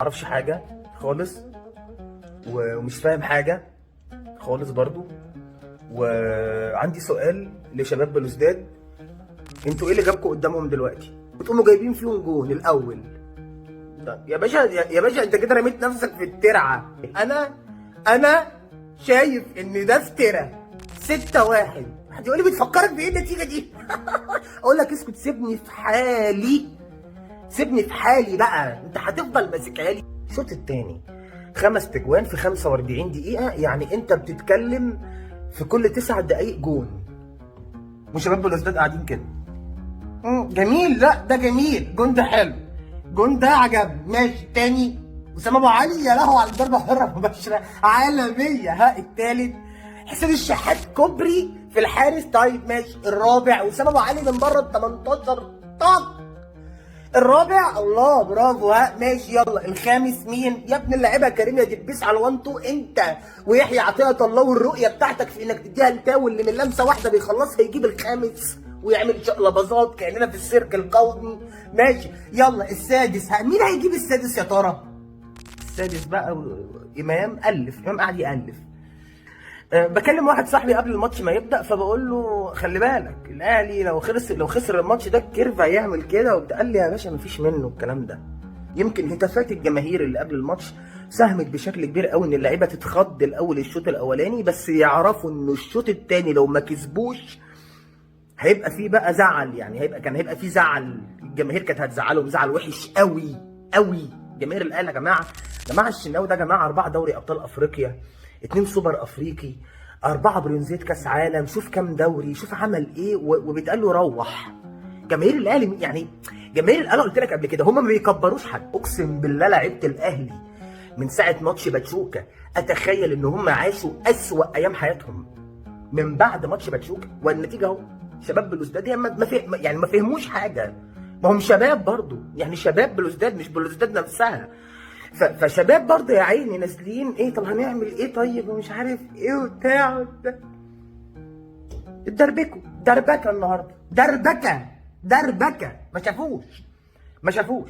معرفش حاجه خالص ومش فاهم حاجه خالص برضو. وعندي سؤال لشباب بلوزداد، انتوا ايه اللي جابكم قدامهم دلوقتي وتقوموا جايبين فيهم جون الاول؟ طب يا باشا يا باشا انت كده رميت نفسك في الترعه. انا شايف ان ده افتراء. 6-1. حد يقول لي بتفكرك بايه النتيجه دي؟ اقول لك اسكت، سيبني في حالي، سيبني في حالي بقى، انت هتفضل ماسكها لي. الشوط الثاني 5 تجوان في 45 دقيقه، يعني انت بتتكلم في كل 9 دقائق جون. وشباب بلوزداد قاعدين كده. جميل، لا ده جميل، جون ده حلو، جون ده عجبني، ماشي. تاني اسامه ابو علي، يا لهوي على الضربه حره مباشره عالميه. ها التالت حسين الشحات كوبري في الحارس، طيب ماشي. الرابع اسامه ابو علي من بره ال 18، طق. الرابع الله برافو، ها ماشي. يلا الخامس مين يا ابن اللعيبه؟ كريم يا دبيس على 1 2. انت ويحيى عطيه الله، والرؤيه بتاعتك في انك تديها لتاو اللي من لمسه واحده بيخلصها يجيب الخامس ويعمل شقلباظات كاننا في السيرك القومي. ماشي يلا السادس، مين هيجيب السادس يا ترى؟ السادس بقى امام امام قاعد يالف. بكلم واحد صاحبي قبل الماتش ما يبدا، فبقول له خلي بالك الاهلي لو خسر الماتش ده الكيرف هيعمل كده وبتاع. قال لي يا باشا مفيش منه الكلام ده. يمكن هتافات الجماهير اللي قبل الماتش ساهمت بشكل كبير قوي ان اللعيبه تتخض الاول الشوط الاولاني، بس يعرفوا انه الشوط الثاني لو ما كسبوش هيبقى فيه بقى زعل، يعني كان هيبقى فيه زعل. الجماهير كانت هتزعلهم زعل وحش قوي قوي. جماهير الاهلي يا جماعه، الشناوي ده يا جماعه 4 دوري ابطال افريقيا، 2 سوبر افريقي، 4 برونزيه كاس عالم، شوف كام دوري، شوف عمل ايه، وبيتقال له روح. جماهير الاهلي يعني جماهير الاهلي قلت لك قبل كده هم ما بيكبروش حد. اقسم بالله لعيبه الاهلي من ساعه ماتش باتشوكا اتخيل ان هم عاشوا اسوأ ايام حياتهم من بعد ماتش باتشوكا، والنتيجه اهو. شباب بلوزداد يعني ما فهموش حاجه. ما هم شباب برضو، يعني شباب بلوزداد مش بلوزداد نفسها. فشباب برضه يا عيني نازلين ايه، طب هنعمل ايه طيب ومش عارف ايه وبتاع. اتدربكوا دربكه النهارده، دربكه ما شافوش.